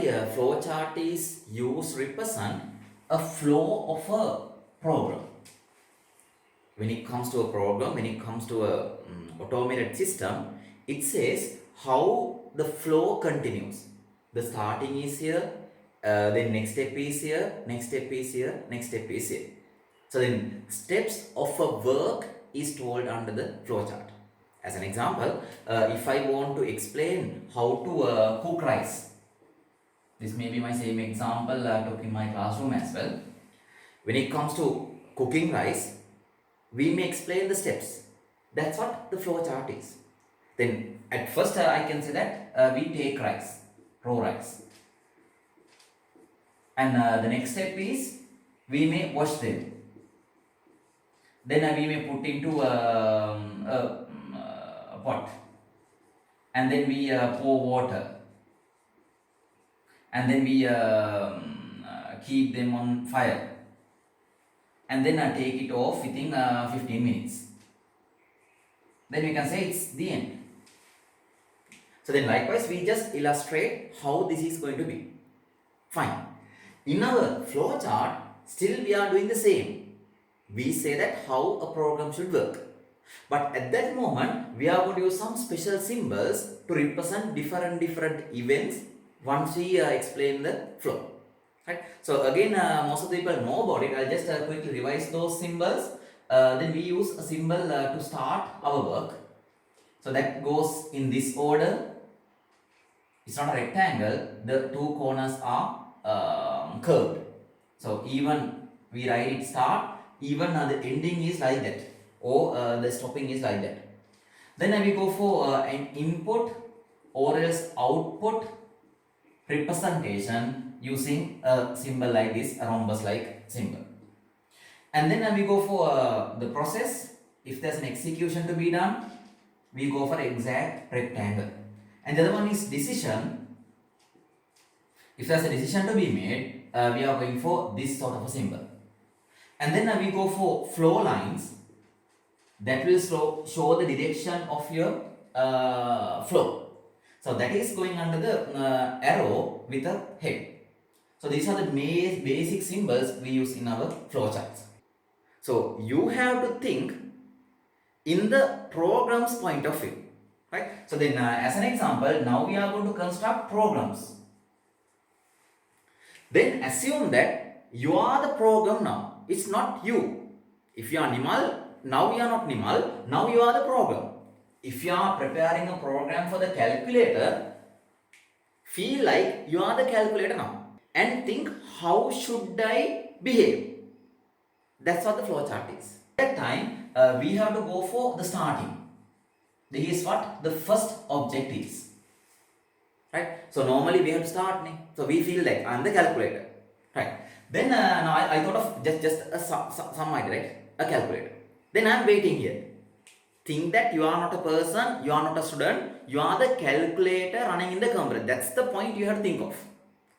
normally a flow chart is used to represent a flow of a program. When it comes to a program, when it comes to a automated system, it says how the flow continues. The starting is here, then next step is here, next step is here, next step is here. So then steps of a work is told under the flow chart. As an example, if I want to explain how to cook rice, this may be my same example I took in my classroom as well. When it comes to cooking rice, we may explain the steps. That's what the flow chart is. Then at first I can say that we take rice, raw rice. And the next step is we may wash them. Then we may put into a pot. And then we pour water. And then we keep them on fire. And then take it off within 15 minutes. Then we can say it's the end. So then likewise we just illustrate how this is going to be. Fine. In our flow chart, still we are doing the same. We say that how a program should work. But at that moment, we are going to use some special symbols to represent different events once we explain the flow. Right? So again, most of the people know about it. I'll just quickly revise those symbols. Then we use a symbol to start our work. So that goes in this order. It's not a rectangle. The two corners are curved. So even we write it start, even the ending is like that, or the stopping is like that. Then we go for an input or else output representation using a symbol like this, a rhombus like symbol. And then we go for the process. If there's an execution to be done, we go for exact rectangle. And the other one is decision. If there's a decision to be made, we are going for this sort of a symbol. And then we go for flow lines. That will show the direction of your flow. So that is going under the arrow with a head. So these are the basic symbols we use in our flow charts. So you have to think in the program's point of view. Right? So then as an example, now we are going to construct programs. Then assume that you are the program now. It's not you. If you are Nimal, now you are not Nimal, now you are the program. If you are preparing a program for the calculator, feel like you are the calculator now. And think, how should I behave? That's what the flow chart is. At that time, we have to go for the starting. This is what the first object is. Right? So normally we have to start. So we feel like I am the calculator. Right? Then now I thought of just some idea, right? A calculator. Then I am waiting here. Think that you are not a person, you are not a student, you are the calculator running in the computer. That's the point you have to think of.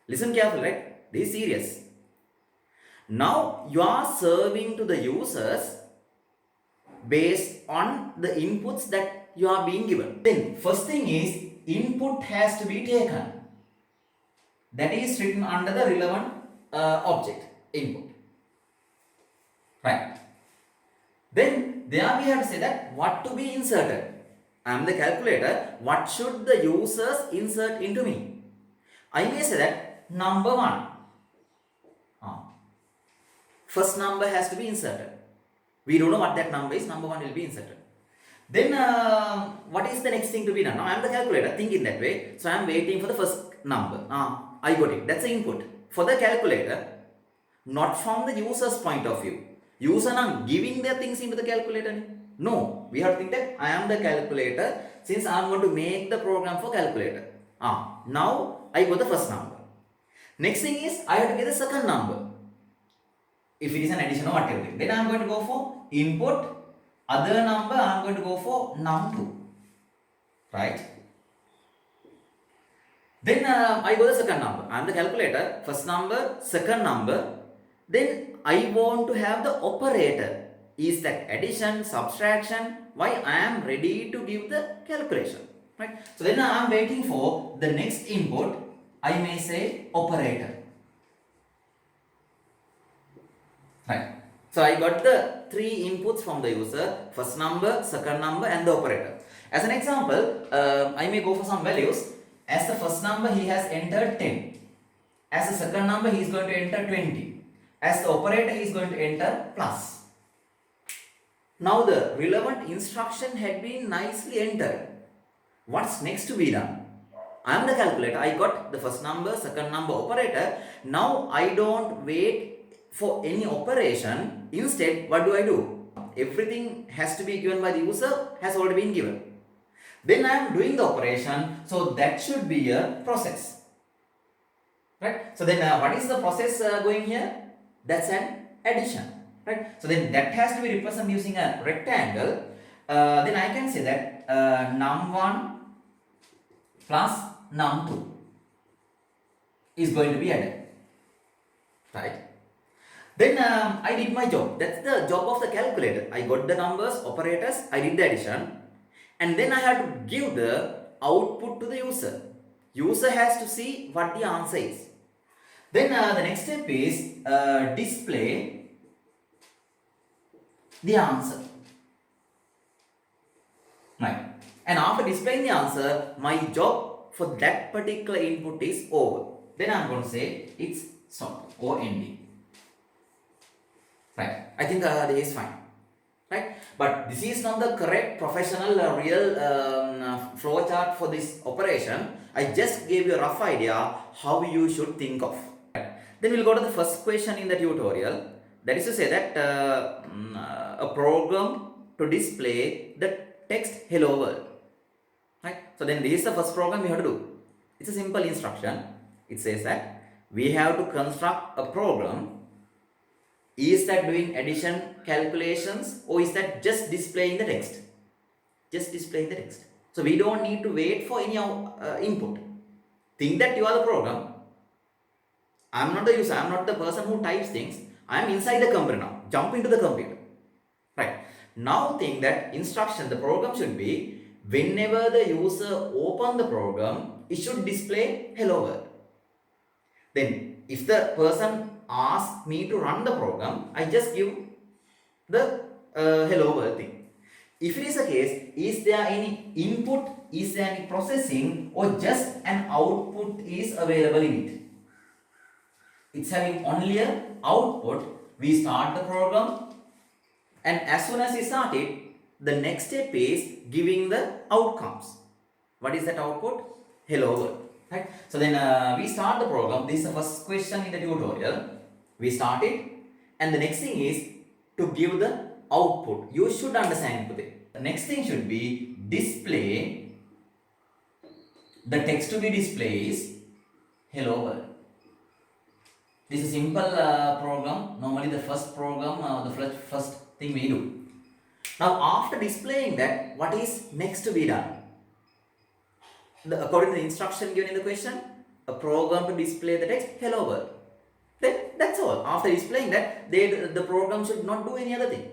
Listen carefully, right? This is serious. Now you are serving to the users based on the inputs that you are being given. Then first thing is input has to be taken. That is written under the relevant object input. Right. Then there we have to say that what to be inserted. I am the calculator. What should the users insert into me? I may say that number 1. First number has to be inserted. We don't know what that number is. Number 1 will be inserted. Then what is the next thing to be done? Now I am the calculator. Think in that way. So I am waiting for the first number. I got it. That's the input. For the calculator, not from the user's point of view. User are giving their things into the calculator. No. We have to think that I am the calculator since I am going to make the program for calculator. Now I got the first number. Next thing is I have to get the second number. If it is an addition or whatever. Then I am going to go for input. Other number I am going to go for num2. Right? Then I go the second number. I am the calculator. First number, second number. Then I want to have the operator. Is that addition, subtraction? Why? I am ready to give the calculation. Right? So then I am waiting for the next input. I may say operator. Right. So I got the three inputs from the user, first number, second number and the operator. As an example, I may go for some values. As the first number he has entered 10. As the second number he is going to enter 20. As the operator he is going to enter plus. Now the relevant instruction had been nicely entered. What's next to be done? I am the calculator. I got the first number, second number, operator. Now I don't wait for any operation. Instead, what do? Everything has to be given by the user, has already been given. Then I am doing the operation, so that should be a process. Right? So then what is the process going here? That's an addition. Right? So then that has to be represented using a rectangle. Then I can say that num1 plus num2 is going to be added. Right? Then I did my job. That's the job of the calculator. I got the numbers, operators, I did the addition. And then I have to give the output to the user. User has to see what the answer is. Then the next step is display the answer. Right. And after displaying the answer, my job for that particular input is over. Then I am going to say it's stopped or ending. Right. I think this is fine. Right. But this is not the correct professional real flow chart for this operation. I just gave you a rough idea how you should think of. Then we'll go to the first question in the tutorial. That is to say that a program to display the text hello world. Right. So then this is the first program we have to do. It's a simple instruction. It says that we have to construct a program. Is that doing addition calculations or is that just displaying the text? Just displaying the text. So we don't need to wait for any input. Think that you are the program. I am not the user. I am not the person who types things. I am inside the computer now. Jump into the computer. Right. Now think that instruction, the program should be whenever the user open the program, it should display hello world. Then if the person asks me to run the program, I just give the hello world thing. If it is a case, is there any input, is there any processing or just an output is available in it? It's having only an output. We start the program and as soon as we start it, the next step is giving the outcomes. What is that output? Hello world. Right? So then we start the program. This is the first question in the tutorial. We start it and the next thing is to give the output. You should understand today. The next thing should be display. The text to be displayed is hello world. This is a simple program. Normally the first program, the first thing we do. Now after displaying that, what is next to be done? According to the instruction given in the question, a program to display the text hello world. Then that's all. After displaying that, the program should not do any other thing.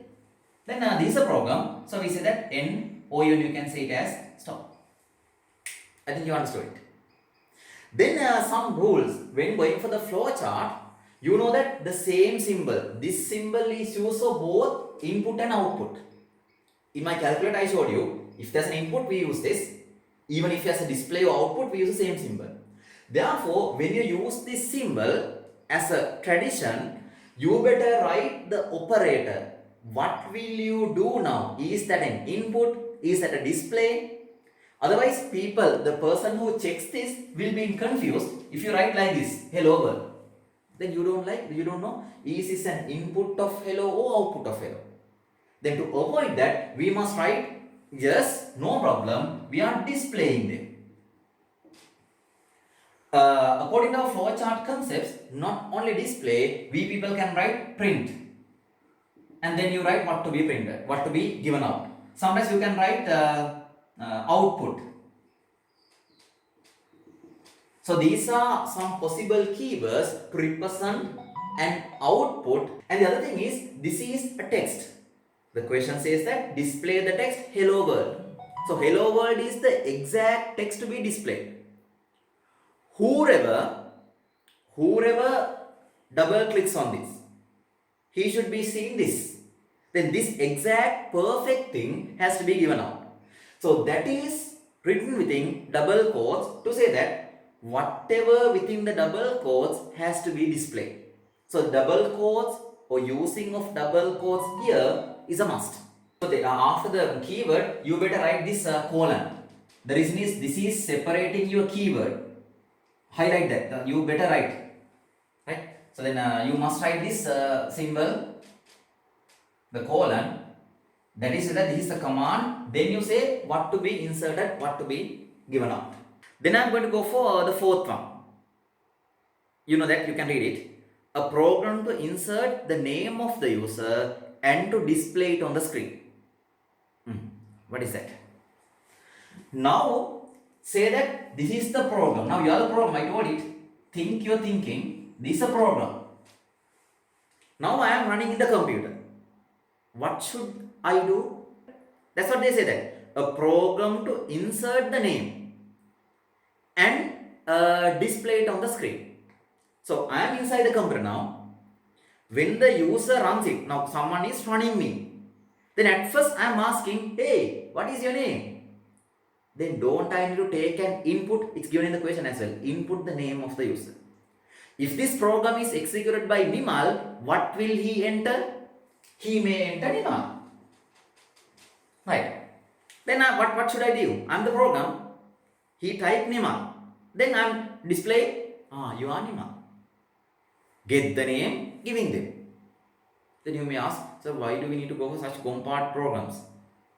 Then this is a program. So we say that end or even you can say it as stop. I think you understood it. Then some rules. When going for the flow chart, you know that the same symbol. This symbol is used for both input and output. In my calculator I showed you, if there's an input we use this. Even if there's a display or output we use the same symbol. Therefore, when you use this symbol as a tradition, you better write the operator. What will you do now? Is that an input? Is that a display? Otherwise, the person who checks this will be confused if you write like this, hello world. Then you don't know, is this an input of hello or output of hello? Then to avoid that, we must write, yes, no problem, we are displaying them. According to our flowchart concepts, not only display, we people can write print. And then you write what to be printed, what to be given out. Sometimes you can write output. So these are some possible keywords to represent an output. And the other thing is, this is a text. The question says that display the text hello world. So hello world is the exact text to be displayed. whoever double clicks on this, he should be seeing this. Then this exact perfect thing has to be given out. So that is written within double quotes to say that whatever within the double quotes has to be displayed. So double quotes or using of double quotes here is a must. So after the keyword, you better write this colon. The reason is this is separating your keyword. Highlight that. You better write. Right? So then you must write this symbol, the colon. That is that this is the command. Then you say what to be inserted, what to be given out. Then I am going to go for the fourth one. You know that, you can read it. A program to insert the name of the user and to display it on the screen. What is that? Now say that this is the program. Now you are the program. I told it. Think your thinking. This is a program. Now I am running in the computer. What should I do? That's what they say, that a program to insert the name and display it on the screen. So I am inside the computer now. When the user runs it, now someone is running me. Then at first I am asking, hey, what is your name? Then don't I need to take an input? It's given in the question as well. Input the name of the user. If this program is executed by Nimal, what will he enter? He may enter Nimal. Right. Then what should I do? I am the program. He typed Nimal. Then I am display, you are Nimal. Get the name, giving them. Then you may ask, so why do we need to go for such compact programs?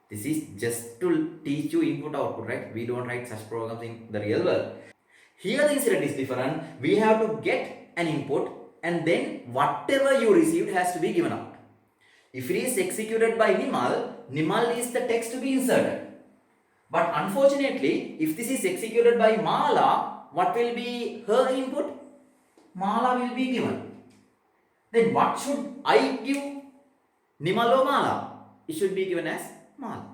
This is just to teach you input output, right? We don't write such programs in the real world. Here the incident is different. We have to get an input and then whatever you received has to be given out. If it is executed by Nimal, Nimal is the text to be inserted. But unfortunately, if this is executed by Mala, what will be her input? Mala will be given. Then what should I give? Nimal or Mala? It should be given as Mala.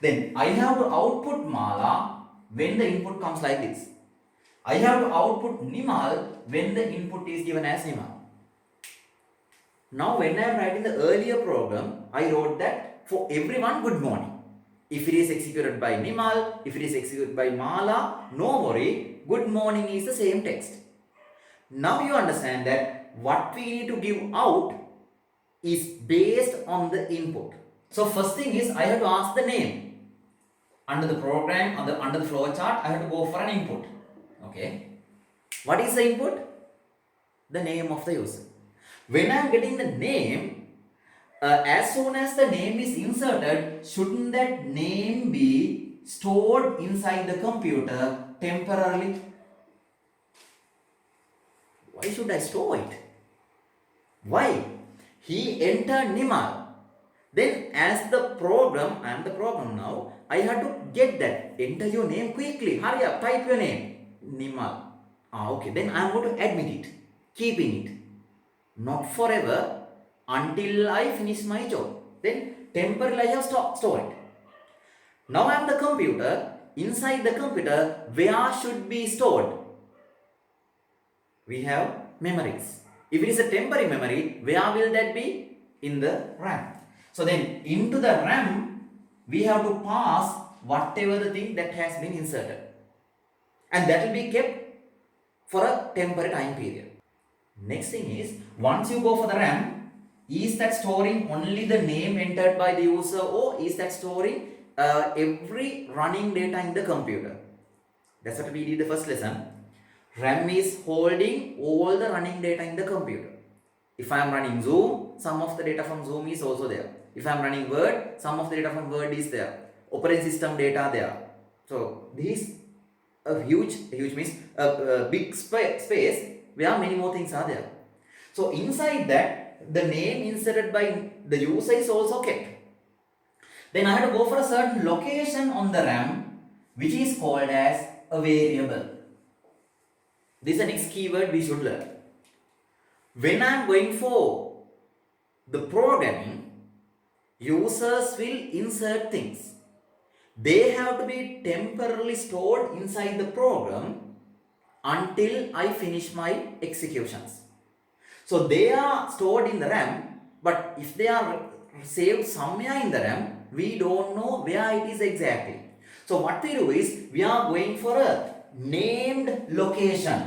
Then I have to output Mala when the input comes like this. I have to output Nimal when the input is given as Nimal. Now when I am writing the earlier program, I wrote that for everyone good morning. If it is executed by Nimal, if it is executed by Mala, no worry, good morning is the same text. Now you understand that what we need to give out is based on the input. So first thing is I have to ask the name. Under the program, under the flow chart, I have to go for an input. Okay. What is the input? The name of the user. When I am getting the name, as soon as the name is inserted, shouldn't that name be stored inside the computer temporarily? Why should I store it? Why? He entered Nimal. Then as the program, I am the program now, I had to get that. Enter your name quickly. Hurry up, type your name. Nimal. Okay, then I am going to admit it. Keeping it. Not forever, until I finish my job. Then temporarily I have stored it. Now I am the computer. Inside the computer, where should be stored? We have memories. If it is a temporary memory, where will that be? In the RAM. So then into the RAM, we have to pass whatever the thing that has been inserted. And that will be kept for a temporary time period. Next thing is, once you go for the RAM, is that storing only the name entered by the user, or is that storing every running data in the computer? That's what we did the first lesson. RAM is holding all the running data in the computer. If I am running Zoom, some of the data from Zoom is also there. If I am running Word, some of the data from Word is there. Operating system data there. So this is a huge means a big space where many more things are there. So inside that, the name inserted by the user is also kept. Then I have to go for a certain location on the RAM, which is called as a variable. This is the next keyword we should learn. When I am going for the programming, users will insert things. They have to be temporarily stored inside the program until I finish my executions. So they are stored in the RAM, but if they are saved somewhere in the RAM, we don't know where it is exactly. So what we do is, we are going for a named location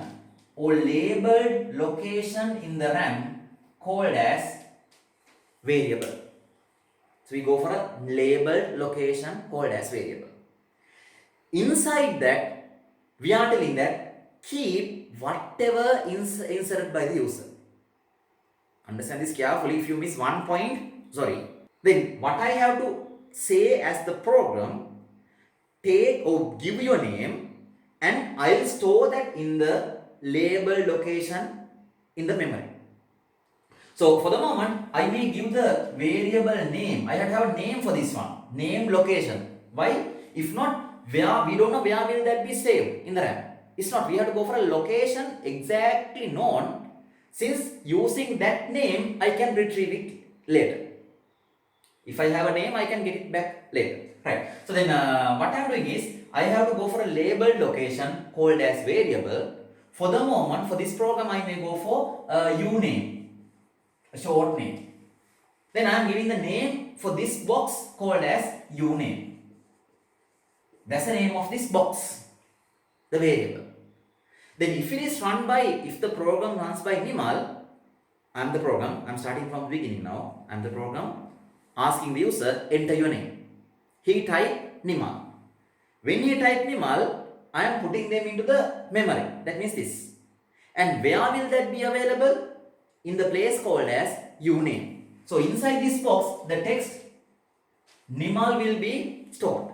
or labeled location in the RAM called as variable. So we go for a labeled location called as variable. Inside that, we are telling that keep whatever inserted by the user. Understand this carefully. If you miss one point, sorry. Then what I have to say as the program, take or give your name, and I'll store that in the labeled location in the memory. So for the moment, I may give the variable name. I have to have a name for this one. Name location. Why? If not, where we don't know where will that be saved in the RAM. It's not. We have to go for a location exactly known. Since using that name, I can retrieve it later. If I have a name, I can get it back later. Right. So then what I am doing is, I have to go for a labeled location called as variable. For the moment, for this program, I may go for uname, a short name. Then I am giving the name for this box called as uname. That's the name of this box, the variable. Then if it is run by, if the program runs by Nimal, I am the program, I am starting from the beginning now, I am the program, asking the user, enter your name. He typed Nimal. When he typed Nimal, I am putting them into the memory, that means this. And where will that be available? In the place called as uname. So inside this box, the text Nimal will be stored.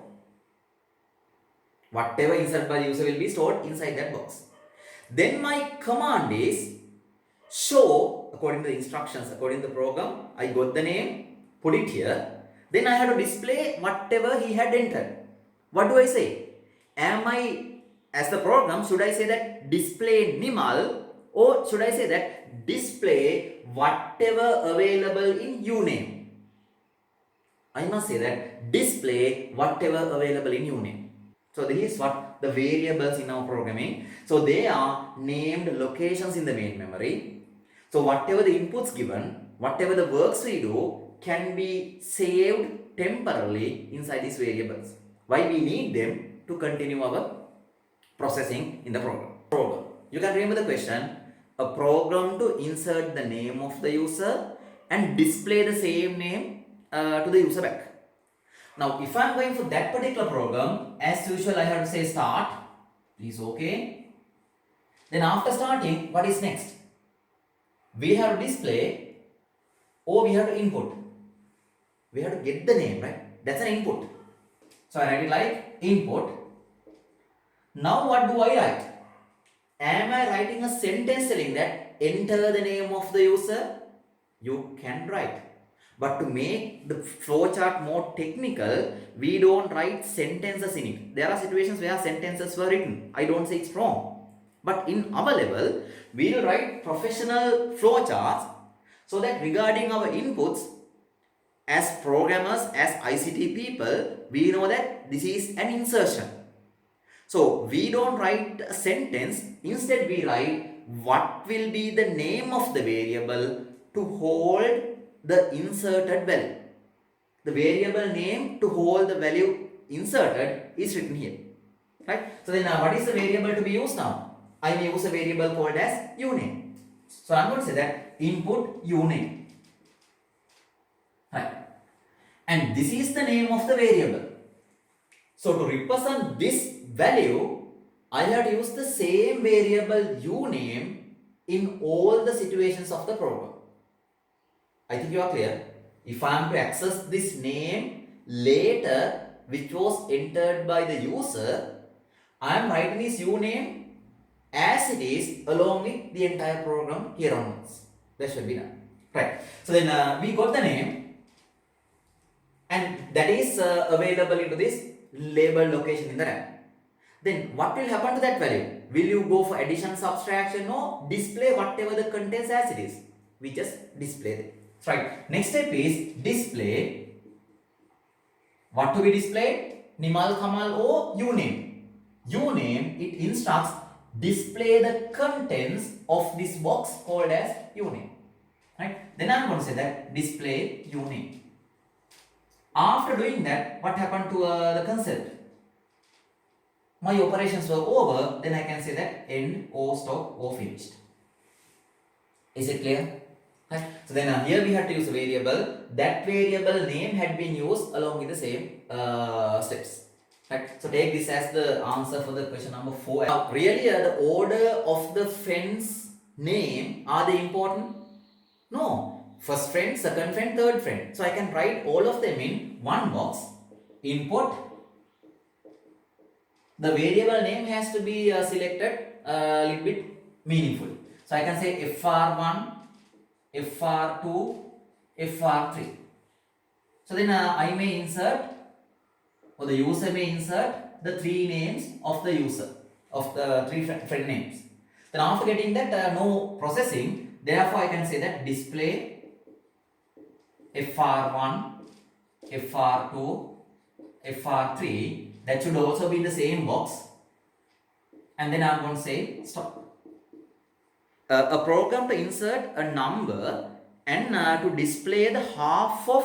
Whatever inserted by the user will be stored inside that box. Then my command is show, according to the instructions, according to the program, I got the name, put it here. Then I have to display whatever he had entered. What do I say? Am I, as the program, should I say that display Nimal, or should I say that display whatever available in uname? I must say that display whatever available in uname. So this is what the variables in our programming. So they are named locations in the main memory. So whatever the inputs given, whatever the works we do, can be saved temporarily inside these variables. Why we need them? To continue our processing in the program. You can remember the question, a program to insert the name of the user and display the same name to the user back. Now, if I am going for that particular program, as usual, I have to say start. Please OK. Then after starting, what is next? We have to display or we have to input. We have to get the name, right? That's an input. So I write it like input. Now what do I write? Am I writing a sentence telling that enter the name of the user? You can write. But to make the flowchart more technical, we don't write sentences in it. There are situations where sentences were written. I don't say it's wrong. But in our level, we will write professional flowcharts so that regarding our inputs, as programmers, as ICT people, we know that this is an insertion. So we don't write a sentence. Instead, we write what will be the name of the variable to hold the inserted value. The variable name to hold the value inserted is written here. Right? So then what is the variable to be used now? I may use a variable called as uname. So I am going to say that input uname. Right? And this is the name of the variable. So to represent this value, I have to use the same variable uname in all the situations of the program. I think you are clear. If I am to access this name later, which was entered by the user, I am writing this uname as it is along with the entire program here onwards. That should be done. Right. So then we got the name, and that is available into this label location in the RAM. Then what will happen to that value? Will you go for addition, subtraction? No, display whatever the contents as it is. We just display it. Right. Next step is display. What to be displayed? Nimal, Kamal or uname. Uname, it instructs display the contents of this box called as unit. Right? Then I'm going to say that display unit. After doing that, what happened to the concept? My operations were over, then I can say that end or stop or finished. Is it clear? Right. So then here we had to use a variable. That variable name had been used along with the same steps. Right. So take this as the answer for the question number 4. Now really the order of the friend's name, are they important? No. First friend, second friend, third friend. So I can write all of them in one box. Input. The variable name has to be selected a little bit meaningful. So I can say fr1, fr2, fr3. So then I may insert, or the user may insert the three names of the user, of the three friend names. Then after getting that, no processing, therefore I can say that display fr1, fr2, fr3. That should also be in the same box. And then I'm going to say stop. A program to insert a number and to display the half of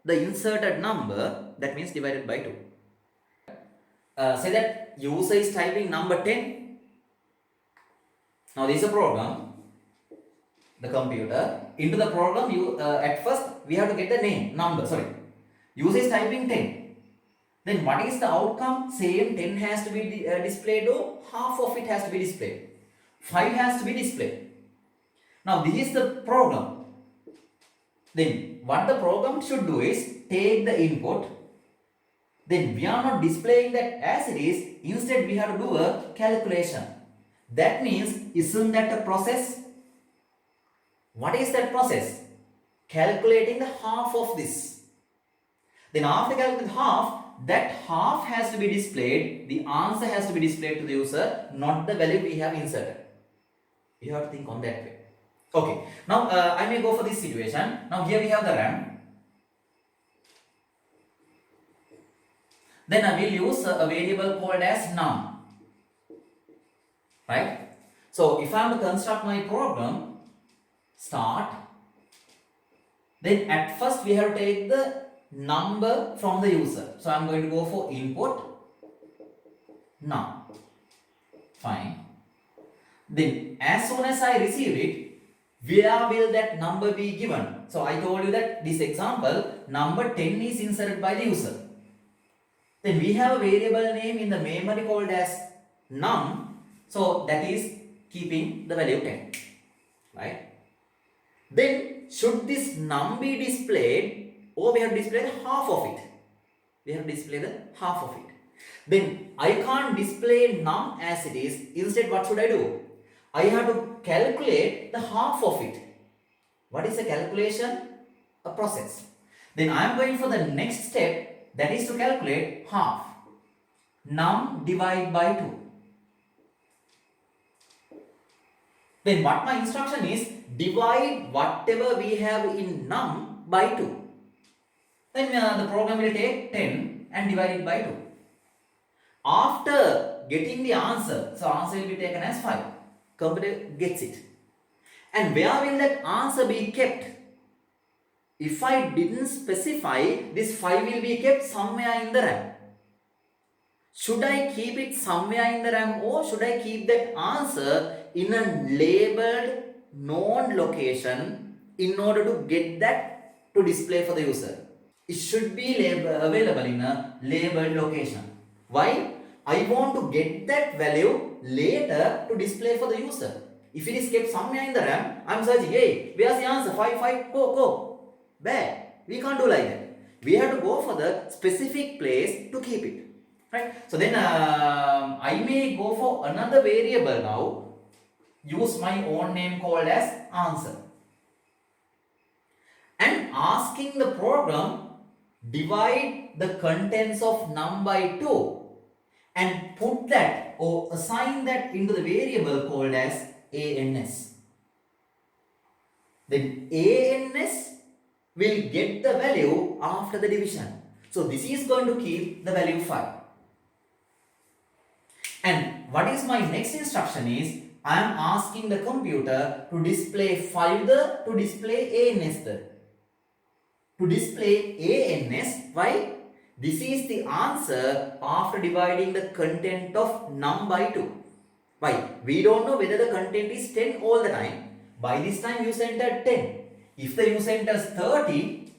the inserted number, that means divided by 2. Say that user is typing number 10. Now this is a program, the computer. Into the program, at first we have to get the name, number, user is typing 10. Then what is the outcome? Same 10 has to be displayed, or half of it has to be displayed. 5 has to be displayed. Now this is the program. Then what the program should do is take the input. Then we are not displaying that as it is. Instead we have to do a calculation. That means, isn't that a process? What is that process? Calculating the half of this. Then after calculating half, that half has to be displayed, the answer has to be displayed to the user, not the value we have inserted. You have to think on that way. Okay, now I may go for this situation. Now here we have the RAM. Then I will use a variable called as num. Right? So if I am to construct my program, start. Then at first we have to take the number from the user. So I am going to go for input num. Fine. Then as soon as I receive it, where will that number be given? So I told you that this example, number 10 is inserted by the user. Then we have a variable name in the memory called as num. So that is keeping the value 10. Right? Then should this num be displayed, or we have to display the half of it? We have to display the half of it. Then I can't display num as it is. Instead, what should I do? I have to calculate the half of it. What is a calculation? A process. Then I am going for the next step, that is to calculate half. Num divide by 2. Then what my instruction is, divide whatever we have in num by 2. Then the program will take 10 and divide it by 2. After getting the answer, so answer will be taken as 5. Computer gets it. And where will that answer be kept? If I didn't specify, this 5 will be kept somewhere in the RAM. Should I keep it somewhere in the RAM, or should I keep that answer in a labeled known location in order to get that to display for the user? It should be available in a labeled location. Why? I want to get that value later to display for the user. If it is kept somewhere in the RAM, I am searching, hey, where's the answer? 5, go. Bad. We can't do like that. We have to go for the specific place to keep it. Right? So then I may go for another variable now. Use my own name called as answer. And asking the program, divide the contents of num by 2 and put that or assign that into the variable called as ans. Then ans will get the value after the division. So this is going to keep the value 5. And what is my next instruction is, I am asking the computer to display 5 to display ANS to display ANS. Why? This is the answer after dividing the content of num by 2. Why? We don't know whether the content is 10 all the time. By this time user entered 10. If the user enters 30,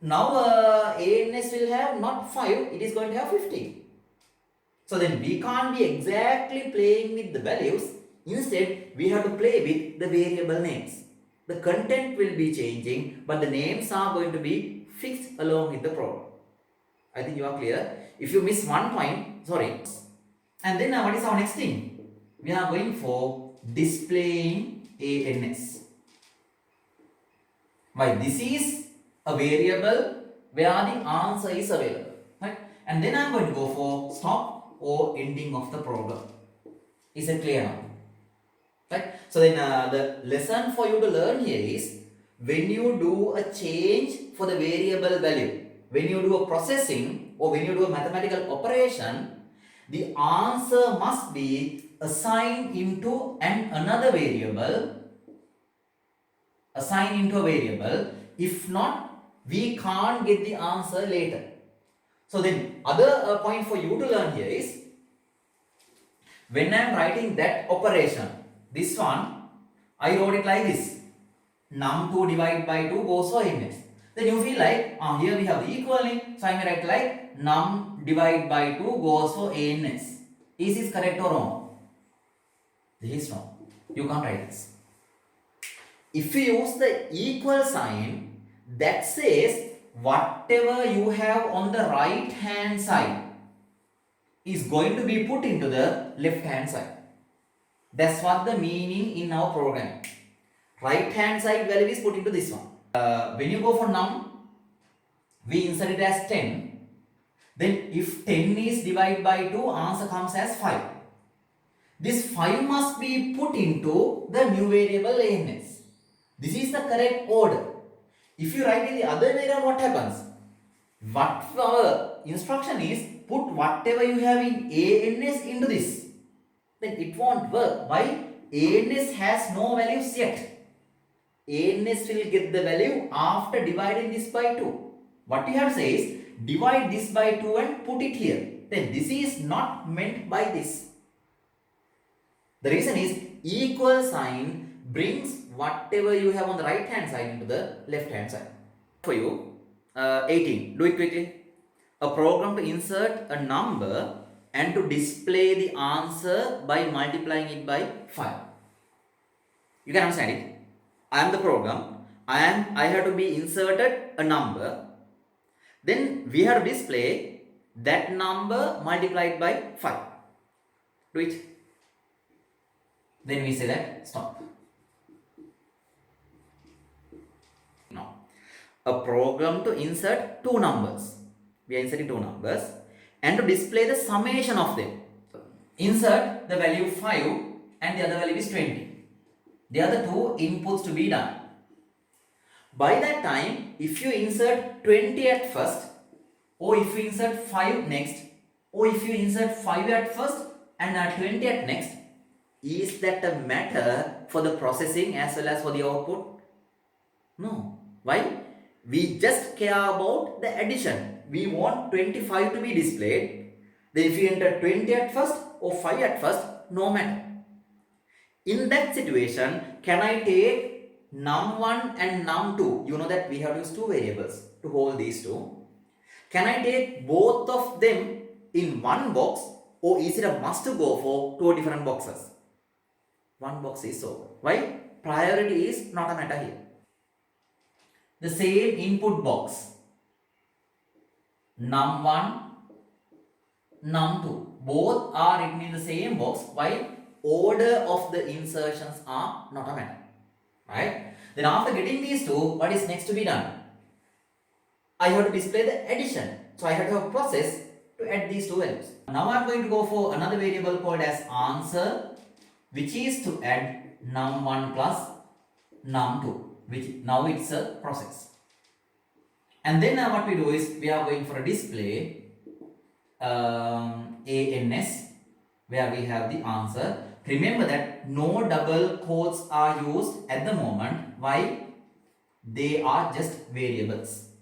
now ANS will have not 5, it is going to have 50. So then we can't be exactly playing with the values. Instead, we have to play with the variable names. The content will be changing, but the names are going to be fixed along with the program. I think you are clear. If you miss one point, sorry. And then what is our next thing? We are going for displaying ANS. Why? This is a variable where the answer is available. Right? And then I am going to go for stop or ending of the program. Is it clear now? Right? So then the lesson for you to learn here is, when you do a change for the variable value, when you do a processing or when you do a mathematical operation, the answer must be assigned into another variable. Assigned into a variable. If not, we can't get the answer later. So then other point for you to learn here is, when I am writing that operation, this one, I wrote it like this. Num2 divided by 2 goes for ANS. Then you feel like, here we have the equivalent. So I may write like num divided by 2 goes for ANS. Is this correct or wrong? This is wrong. You can't write this. If you use the equal sign, that says whatever you have on the right hand side is going to be put into the left hand side. That's what the meaning in our program. Right hand side value is put into this one. When you go for num, we insert it as 10. Then if 10 is divided by 2, answer comes as 5. This 5 must be put into the new variable ANS. This is the correct order. If you write it the other way around, what happens? What our instruction is, put whatever you have in ANS into this. Then it won't work. Why? ANS has no values yet. ANS will get the value after dividing this by 2. What you have to say is, divide this by 2 and put it here. Then this is not meant by this. The reason is, equal sign brings whatever you have on the right hand side into the left hand side. For you, 18. Do it quickly. A program to insert a number and to display the answer by multiplying it by 5. You can understand it. I am the program. I have to be inserted a number. Then we have to display that number multiplied by 5. Do it. Then we say that stop. Now, a program to insert two numbers. We are inserting two numbers and to display the summation of them. Insert the value 5 and the other value is 20. They are the two inputs to be done. By that time, if you insert 20 at first, or if you insert 5 next, or if you insert 5 at first and 20 at next, is that a matter for the processing as well as for the output? No. Why? We just care about the addition. We want 25 to be displayed. Then if you enter 20 at first or 5 at first, no matter. In that situation, can I take num1 and num2? You know that we have to use two variables to hold these two. Can I take both of them in one box, or is it a must to go for two different boxes? One box is over. Why? Priority is not a matter here. The same input box, num1, num2, both are written in the same box. Why? Order of the insertions are not a matter. Right? Then after getting these two, what is next to be done? I have to display the addition. So I have to have a process to add these two values. Now I am going to go for another variable called as answer, which is to add num1 plus num2, which now it's a process. And then what we do is, we are going for a display ANS where we have the answer. Remember that no double quotes are used at the moment. Why? They are just variables.